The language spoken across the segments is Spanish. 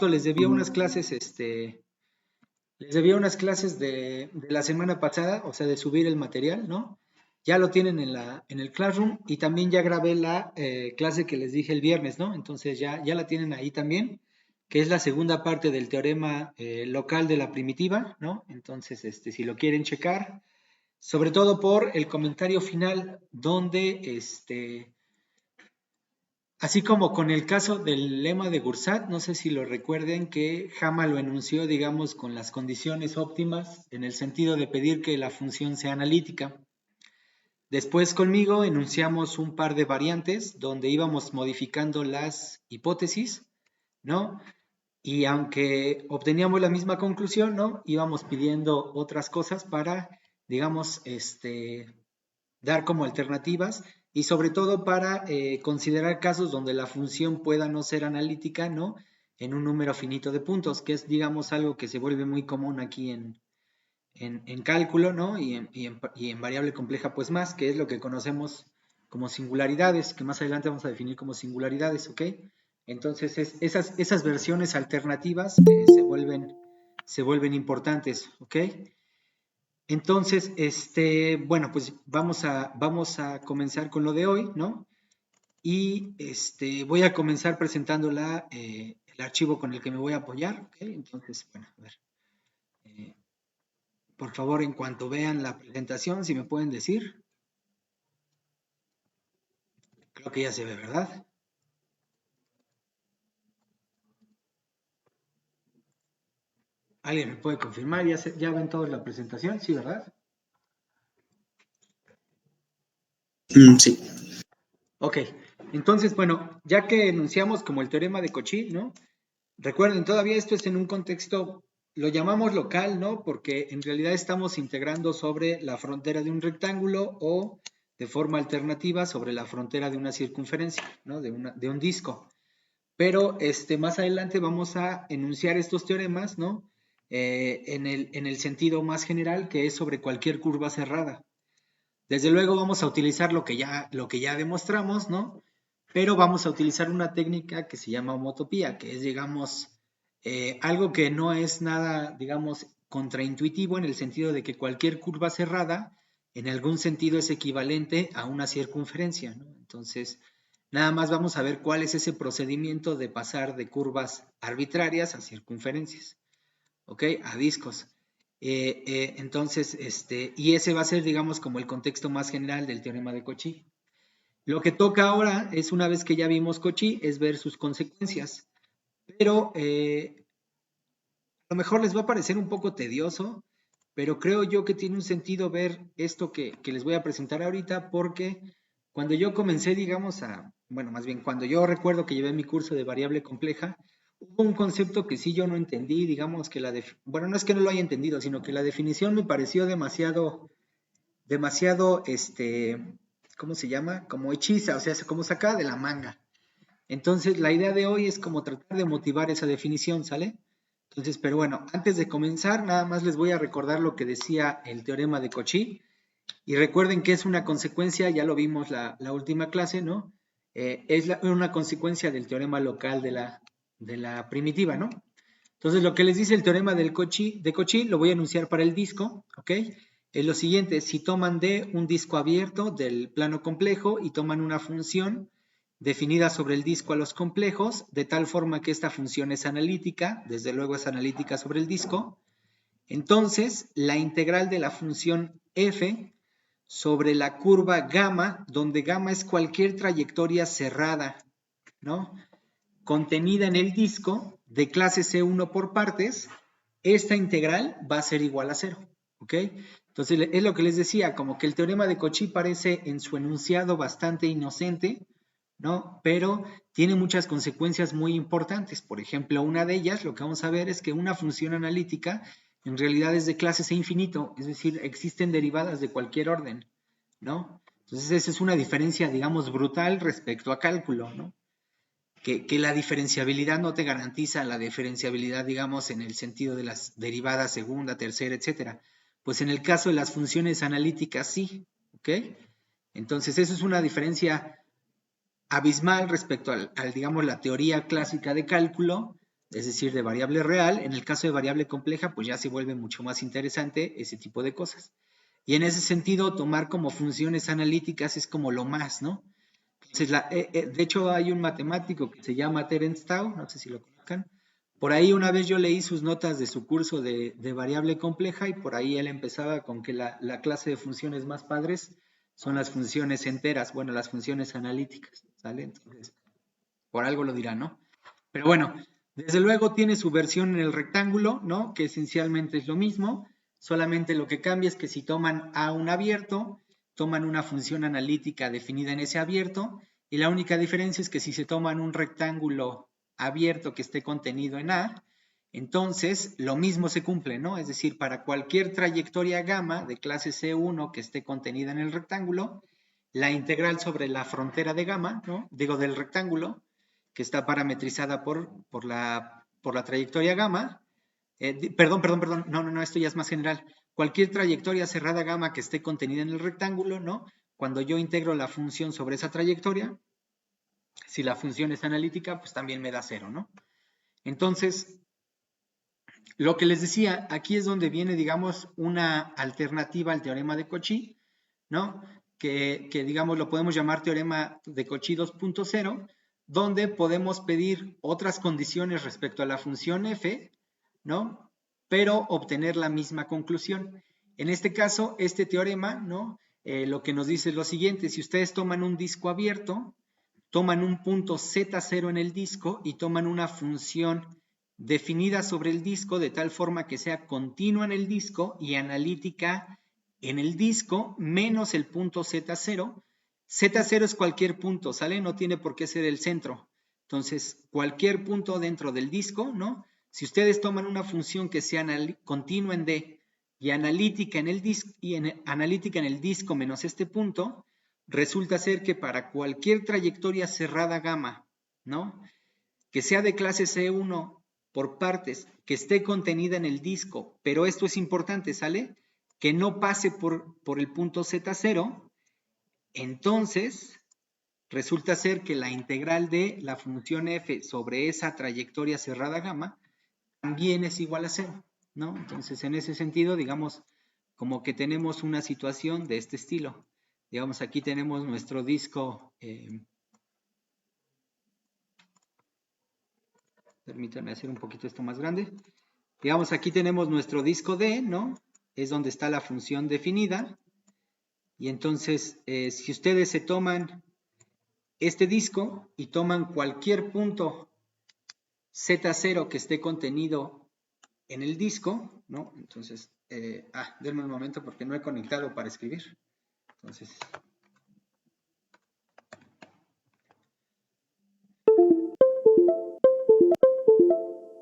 Les debía unas clases, les debía unas clases de la semana pasada, o sea, de subir el material, ¿no? Ya lo tienen en el Classroom y también ya grabé la clase que les dije el viernes, ¿no? Entonces ya la tienen ahí también, que es la segunda parte del teorema local de la primitiva, ¿no? Entonces, si lo quieren checar, sobre todo por el comentario final donde, así como con el caso del lema de Gursat, no sé si lo recuerden que Hama lo enunció, digamos, con las condiciones óptimas en el sentido de pedir que la función sea analítica. Después conmigo enunciamos un par de variantes donde íbamos modificando las hipótesis, ¿no? Y aunque obteníamos la misma conclusión, ¿no? Íbamos pidiendo otras cosas para, digamos, dar como alternativas y sobre todo para considerar casos donde la función pueda no ser analítica, ¿no? En un número finito de puntos, que es, digamos, algo que se vuelve muy común aquí en cálculo, ¿no? Y en variable compleja, pues más, que es lo que conocemos como singularidades, que más adelante vamos a definir como singularidades, ¿ok? Entonces, esas versiones alternativas se vuelven importantes, ¿ok? Entonces, bueno, pues vamos a comenzar con lo de hoy, ¿no? Y voy a comenzar presentando el archivo con el que me voy a apoyar, ¿ok? Entonces, bueno, a ver. Por favor, en cuanto vean la presentación, si me pueden decir. Creo que ya se ve, ¿verdad? ¿Alguien me puede confirmar? ¿Ya ven todos la presentación? Sí, ¿verdad? Sí. Ok, entonces, bueno, ya que enunciamos como el teorema de Cauchy, ¿no? Recuerden, todavía esto es en un contexto, lo llamamos local, ¿no? Porque en realidad estamos integrando sobre la frontera de un rectángulo o de forma alternativa sobre la frontera de una circunferencia, ¿no? De un disco. Pero más adelante vamos a enunciar estos teoremas, ¿no? En el sentido más general, que es sobre cualquier curva cerrada. Desde luego vamos a utilizar lo que ya demostramos, ¿no? Pero vamos a utilizar una técnica que se llama homotopía, que es, digamos, algo que no es nada, digamos, contraintuitivo en el sentido de que cualquier curva cerrada en algún sentido es equivalente a una circunferencia, ¿no? Entonces, nada más vamos a ver cuál es ese procedimiento de pasar de curvas arbitrarias a circunferencias, ¿ok? A discos. Entonces, y ese va a ser, digamos, como el contexto más general del teorema de Cauchy. Lo que toca ahora es, una vez que ya vimos Cauchy, es ver sus consecuencias. Pero a lo mejor les va a parecer un poco tedioso, pero creo yo que tiene un sentido ver esto que les voy a presentar ahorita, porque cuando yo comencé, digamos, bueno, más bien cuando yo recuerdo que llevé mi curso de variable compleja, hubo un concepto que sí yo no entendí, digamos que bueno, no es que no lo haya entendido, sino que la definición me pareció demasiado, ¿cómo se llama? Como hechiza, o sea, como sacada de la manga. Entonces, la idea de hoy es como tratar de motivar esa definición, ¿sale? Entonces, pero bueno, antes de comenzar, nada más les voy a recordar lo que decía el teorema de Cauchy. Y recuerden que es una consecuencia, ya lo vimos la última clase, ¿no? Una consecuencia del teorema local de la primitiva, ¿no? Entonces, lo que les dice el teorema de Cauchy lo voy a enunciar para el disco, ¿ok? Es lo siguiente, si toman de un disco abierto del plano complejo y toman una función definida sobre el disco a los complejos, de tal forma que esta función es analítica, desde luego es analítica sobre el disco, entonces la integral de la función f sobre la curva gamma, donde gamma es cualquier trayectoria cerrada, ¿no? Contenida en el disco de clase C1 por partes, esta integral va a ser igual a 0, ¿ok? Entonces es lo que les decía, como que el teorema de Cauchy parece en su enunciado bastante inocente, ¿no? Pero tiene muchas consecuencias muy importantes. Por ejemplo, una de ellas, lo que vamos a ver es que una función analítica en realidad es de clase C infinito, es decir, existen derivadas de cualquier orden, ¿no? Entonces esa es una diferencia, digamos, brutal respecto a cálculo, ¿no? Que la diferenciabilidad no te garantiza la diferenciabilidad, digamos, en el sentido de las derivadas segunda, tercera, etcétera. Pues en el caso de las funciones analíticas sí, ¿ok? Entonces eso es una diferencia abismal respecto digamos, la teoría clásica de cálculo, es decir, de variable real. En el caso de variable compleja, pues ya se vuelve mucho más interesante ese tipo de cosas. Y en ese sentido, tomar como funciones analíticas es como lo más, ¿no? Entonces, de hecho, hay un matemático que se llama Terence Tao, no sé si lo conozcan. Por ahí una vez yo leí sus notas de su curso de variable compleja y por ahí él empezaba con que la clase de funciones más padres son las funciones enteras, bueno, las funciones analíticas, ¿sale? Entonces, por algo lo dirá, ¿no? Pero bueno, desde luego tiene su versión en el rectángulo, ¿no? Que esencialmente es lo mismo, solamente lo que cambia es que si toman A un abierto, toman una función analítica definida en ese abierto, y la única diferencia es que si se toman un rectángulo abierto que esté contenido en A, entonces lo mismo se cumple, ¿no? Es decir, para cualquier trayectoria gamma de clase C1 que esté contenida en el rectángulo, la integral sobre la frontera de gamma, ¿no? Digo, del rectángulo, que está parametrizada por la trayectoria gamma. Perdón, no, esto ya es más general. Cualquier trayectoria cerrada gamma que esté contenida en el rectángulo, ¿no? Cuando yo integro la función sobre esa trayectoria, si la función es analítica, pues también me da 0, ¿no? Entonces, lo que les decía, aquí es donde viene, digamos, una alternativa al teorema de Cauchy, ¿no? Que digamos, lo podemos llamar teorema de Cauchy 2.0, donde podemos pedir otras condiciones respecto a la función f, ¿no? Pero obtener la misma conclusión. En este caso, este teorema, ¿no? Lo que nos dice es lo siguiente: si ustedes toman un disco abierto, toman un punto Z0 en el disco y toman una función definida sobre el disco de tal forma que sea continua en el disco y analítica en el disco menos el punto Z0. Z0 es cualquier punto, ¿sale? No tiene por qué ser el centro. Entonces, cualquier punto dentro del disco, ¿no? Si ustedes toman una función que sea continua en D y analítica en el disco menos este punto, resulta ser que para cualquier trayectoria cerrada gamma, ¿no? Que sea de clase C1 por partes, que esté contenida en el disco, pero esto es importante, ¿sale? Que no pase por el punto Z0, entonces resulta ser que la integral de la función f sobre esa trayectoria cerrada gamma también es igual a 0, ¿no? Entonces, en ese sentido, digamos, como que tenemos una situación de este estilo. Digamos, aquí tenemos nuestro disco, permítanme hacer un poquito esto más grande. Digamos, aquí tenemos nuestro disco D, ¿no? Es donde está la función definida. Y entonces, si ustedes se toman este disco y toman cualquier punto Z0 que esté contenido en el disco, ¿no? Entonces, denme un momento porque no he conectado para escribir. Entonces,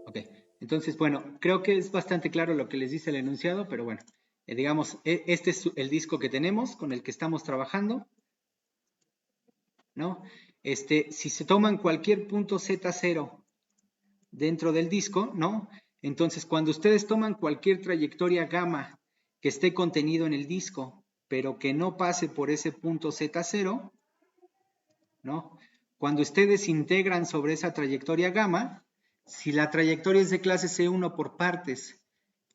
ok. Entonces, bueno, creo que es bastante claro lo que les dice el enunciado, pero bueno, digamos, este es el disco que tenemos, con el que estamos trabajando, ¿no? Si se toman cualquier punto Z0 dentro del disco, ¿no? Entonces, cuando ustedes toman cualquier trayectoria gamma que esté contenido en el disco, pero que no pase por ese punto Z0, ¿no? Cuando ustedes integran sobre esa trayectoria gamma, si la trayectoria es de clase C1 por partes,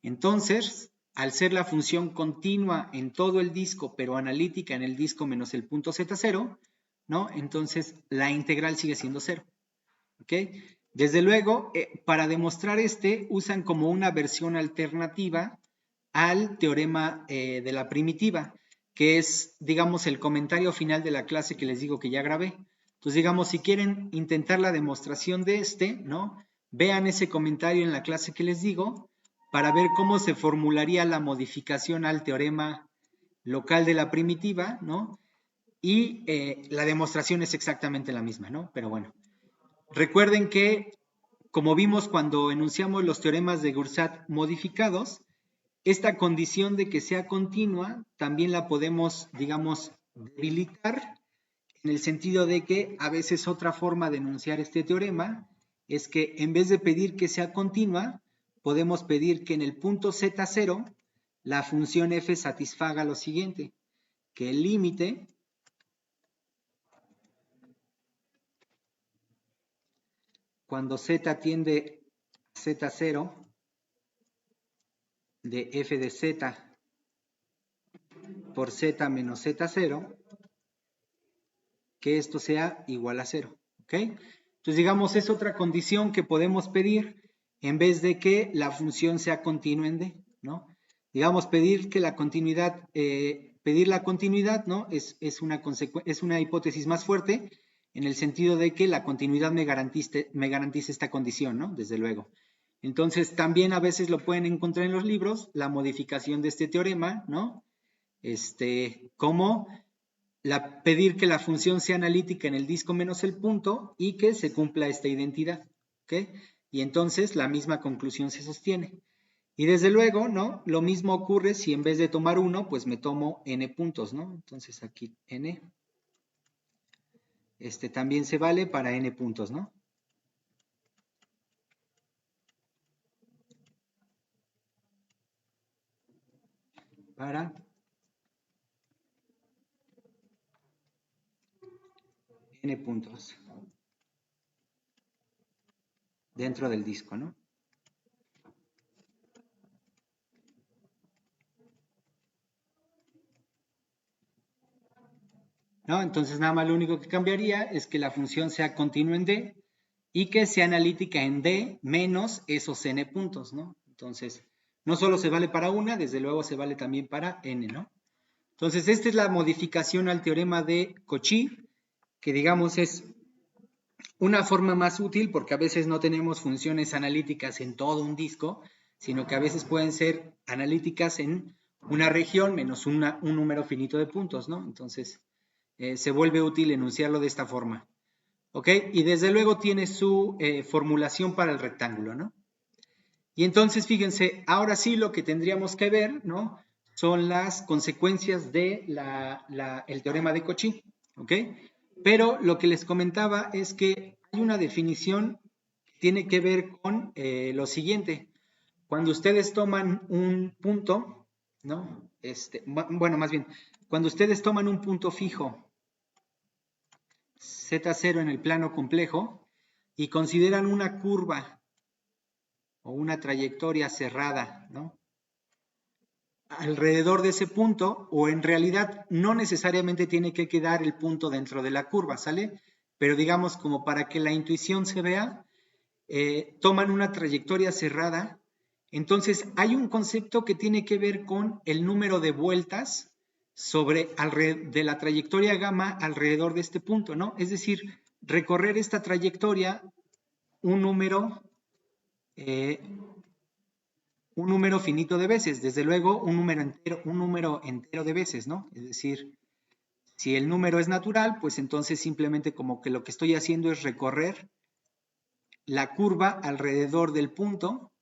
entonces, al ser la función continua en todo el disco, pero analítica en el disco menos el punto Z0, ¿no? Entonces, la integral sigue siendo 0. ¿Ok? Desde luego, para demostrar usan como una versión alternativa al teorema de la primitiva, que es, digamos, el comentario final de la clase que les digo que ya grabé. Entonces, digamos, si quieren intentar la demostración de ¿no? Vean ese comentario en la clase que les digo para ver cómo se formularía la modificación al teorema local de la primitiva, ¿no? Y la demostración es exactamente la misma, ¿no? Pero bueno, recuerden que, como vimos cuando enunciamos los teoremas de Gursat modificados, esta condición de que sea continua también la podemos, digamos, debilitar en el sentido de que a veces otra forma de enunciar este teorema es que en vez de pedir que sea continua, podemos pedir que en el punto Z0 la función f satisfaga lo siguiente, que el límite cuando z tiende Z0 de f de z por z menos Z0, que esto sea igual a 0, ¿ok? Entonces, digamos, es otra condición que podemos pedir en vez de que la función sea continua en D, ¿no? Digamos, pedir la continuidad, ¿no? Es una hipótesis más fuerte en el sentido de que la continuidad me garantiza esta condición, ¿no? Desde luego. Entonces, también a veces lo pueden encontrar en los libros, la modificación de este teorema, ¿no? Como pedir que la función sea analítica en el disco menos el punto y que se cumpla esta identidad, ¿ok? Y entonces la misma conclusión se sostiene. Y desde luego, ¿no? Lo mismo ocurre si en vez de tomar 1, pues me tomo n puntos, ¿no? Entonces aquí n. También se vale para n puntos, ¿no? Para n puntos dentro del disco, ¿no? ¿No? Entonces nada más lo único que cambiaría es que la función sea continua en D y que sea analítica en D menos esos n puntos, ¿no? Entonces, no solo se vale para una, desde luego se vale también para n, ¿no? Entonces, esta es la modificación al teorema de Cauchy, que digamos es una forma más útil porque a veces no tenemos funciones analíticas en todo un disco, sino que a veces pueden ser analíticas en una región menos un número finito de puntos, ¿no? Entonces, se vuelve útil enunciarlo de esta forma. ¿Ok? Y desde luego tiene su formulación para el rectángulo, ¿no? Y entonces, fíjense, ahora sí lo que tendríamos que ver, ¿no? Son las consecuencias de el teorema de Cauchy, ¿ok? Pero lo que les comentaba es que hay una definición que tiene que ver con lo siguiente. Cuando ustedes toman un punto, ¿no? Bueno, más bien, cuando ustedes toman un punto fijo Z0 en el plano complejo y consideran una curva o una trayectoria cerrada, ¿no? Alrededor de ese punto, o en realidad no necesariamente tiene que quedar el punto dentro de la curva, ¿sale? Pero digamos, como para que la intuición se vea, toman una trayectoria cerrada. Entonces, hay un concepto que tiene que ver con el número de vueltas de la trayectoria gamma alrededor de este punto, ¿no? Es decir, recorrer esta trayectoria un número finito de veces, desde luego un número entero de veces, ¿no? Es decir, si el número es natural, pues entonces simplemente como que lo que estoy haciendo es recorrer la curva alrededor del punto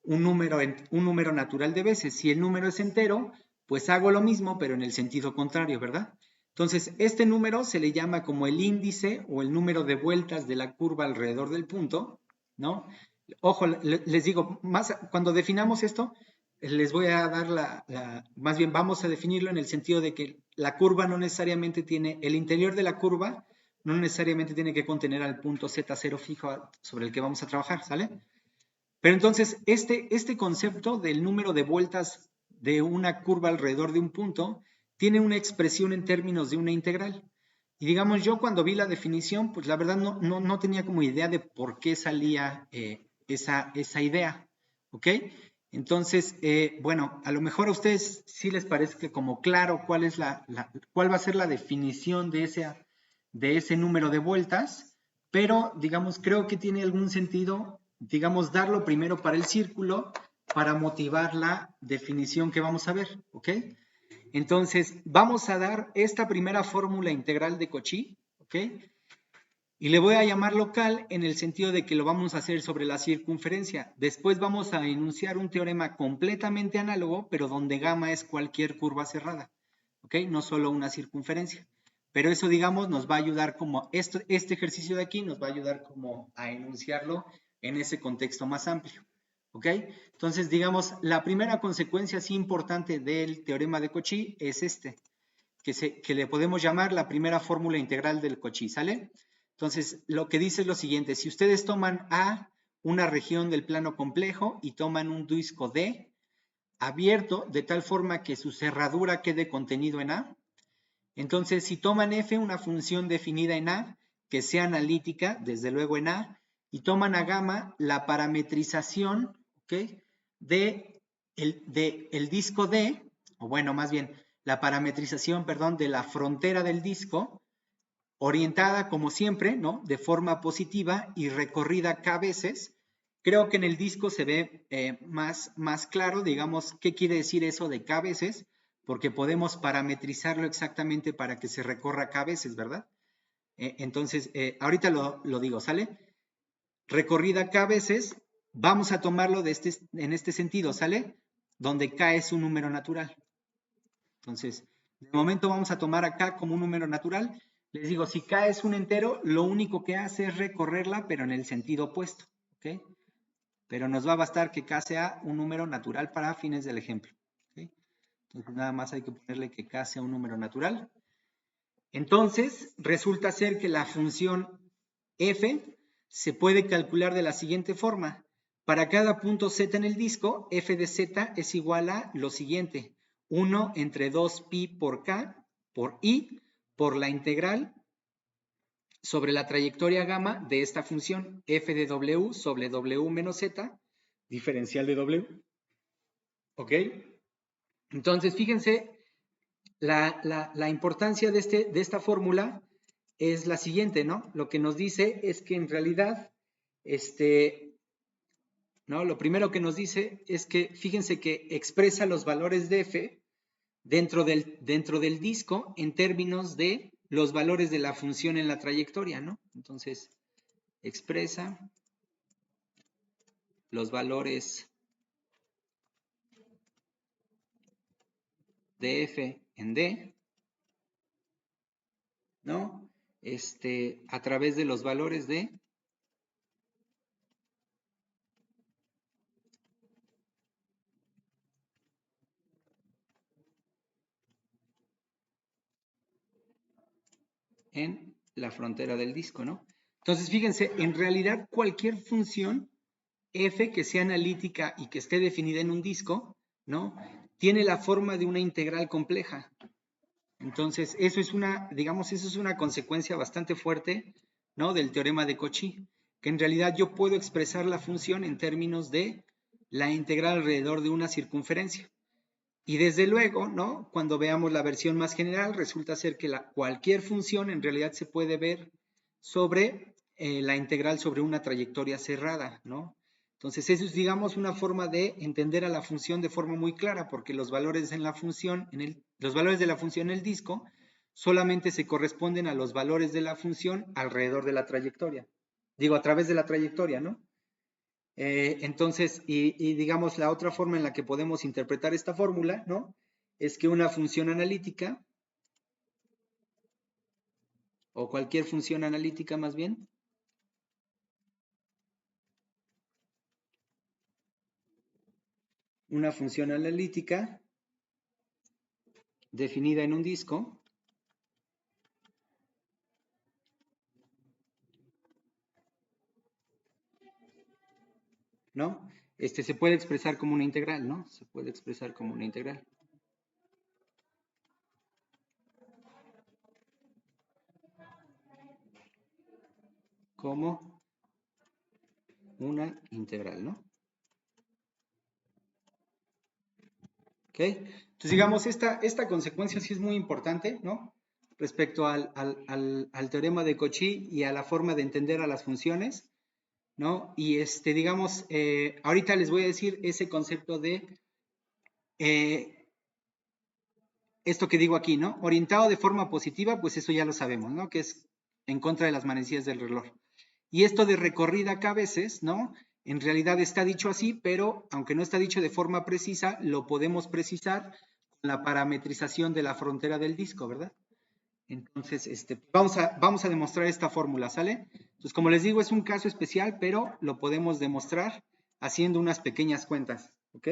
un número natural de veces. Si el número es entero, pues hago lo mismo, pero en el sentido contrario, ¿verdad? Entonces, este número se le llama como el índice o el número de vueltas de la curva alrededor del punto, ¿no? Ojo, les digo, cuando definamos esto, les voy a dar más bien vamos a definirlo en el sentido de que la curva no necesariamente el interior de la curva no necesariamente tiene que contener al punto Z0 fijo sobre el que vamos a trabajar, ¿sale? Pero entonces, este concepto del número de vueltas de una curva alrededor de un punto tiene una expresión en términos de una integral. Y digamos, yo cuando vi la definición, pues la verdad no tenía como idea de por qué salía esa idea, ¿ok? Entonces, bueno, a lo mejor a ustedes sí les parece que como claro cuál va a ser la definición de ese número de vueltas, pero digamos, creo que tiene algún sentido, digamos, darlo primero para el círculo para motivar la definición que vamos a ver, ¿ok? Entonces, vamos a dar esta primera fórmula integral de Cauchy, ¿ok? Y le voy a llamar local en el sentido de que lo vamos a hacer sobre la circunferencia. Después vamos a enunciar un teorema completamente análogo, pero donde gamma es cualquier curva cerrada, ¿ok? No solo una circunferencia. Pero eso, digamos, nos va a ayudar como, este ejercicio de aquí nos va a ayudar como a enunciarlo en ese contexto más amplio, ¿ok? Entonces, digamos, la primera consecuencia así importante del teorema de Cauchy es que le podemos llamar la primera fórmula integral del Cauchy, ¿sale? Entonces, lo que dice es lo siguiente, si ustedes toman A una región del plano complejo y toman un disco D abierto de tal forma que su cerradura quede contenido en A. Entonces, si toman F, una función definida en A, que sea analítica, desde luego en A, y toman a gamma la parametrización, ¿ok?, de el disco D, o bueno, más bien, la parametrización, perdón, de la frontera del disco, orientada como siempre, ¿no?, de forma positiva y recorrida K veces. Creo que en el disco se ve más claro, digamos, qué quiere decir eso de K veces, porque podemos parametrizarlo exactamente para que se recorra K veces, ¿verdad? Entonces, ahorita lo digo, ¿sale? Recorrida K veces, vamos a tomarlo en este sentido, ¿sale? Donde K es un número natural. Entonces, de momento vamos a tomar a K como un número natural. Les digo, si K es un entero, lo único que hace es recorrerla, pero en el sentido opuesto, ¿ok? Pero nos va a bastar que K sea un número natural para fines del ejemplo, ¿ok? Entonces, nada más hay que ponerle que K sea un número natural. Entonces, resulta ser que la función f se puede calcular de la siguiente forma. Para cada punto z en el disco, f de z es igual a lo siguiente. 1 entre 2pi por k por i por la integral sobre la trayectoria gamma de esta función f de w sobre w menos z, diferencial de w. ¿Ok? Entonces, fíjense, la importancia de esta fórmula es la siguiente, ¿no? Lo que nos dice es que en realidad, ¿no? Lo primero que nos dice es que, fíjense que expresa los valores de f dentro del disco en términos de los valores de la función en la trayectoria, ¿no? Entonces, expresa los valores de f en d, ¿no? A través de los valores de en la frontera del disco, ¿no? Entonces, fíjense, en realidad cualquier función f que sea analítica y que esté definida en un disco, ¿no?, tiene la forma de una integral compleja. Entonces, eso es una consecuencia bastante fuerte, ¿no?, del teorema de Cauchy, que en realidad yo puedo expresar la función en términos de la integral alrededor de una circunferencia. Y desde luego, ¿no?, cuando veamos la versión más general, resulta ser que cualquier función en realidad se puede ver sobre la integral sobre una trayectoria cerrada, ¿no? Entonces, eso es, digamos, una forma de entender a la función de forma muy clara, porque los valores en la función, los valores de la función en el disco solamente se corresponden a los valores de la función alrededor de la trayectoria. Digo, a través de la trayectoria, ¿no? Entonces, y digamos, la otra forma en la que podemos interpretar esta fórmula, ¿no?, es que una función analítica, o cualquier función analítica más bien, una función analítica definida en un disco, ¿no?, se puede expresar como una integral, ¿no? Se puede expresar como una integral. Como una integral, ¿no? ¿Ok? Entonces, digamos, esta consecuencia sí es muy importante, ¿no?, respecto al teorema de Cauchy y a la forma de entender a las funciones, ¿no? Y digamos, ahorita les voy a decir ese concepto de esto que digo aquí, ¿no? Orientado de forma positiva, pues eso ya lo sabemos, ¿no?, que es en contra de las manecillas del reloj. Y esto de recorrida acá a veces, ¿no?, en realidad está dicho así, pero aunque no está dicho de forma precisa, lo podemos precisar con la parametrización de la frontera del disco, ¿verdad? Entonces, vamos a demostrar esta fórmula, ¿sale? Entonces, como les digo, es un caso especial, pero lo podemos demostrar haciendo unas pequeñas cuentas, ¿ok?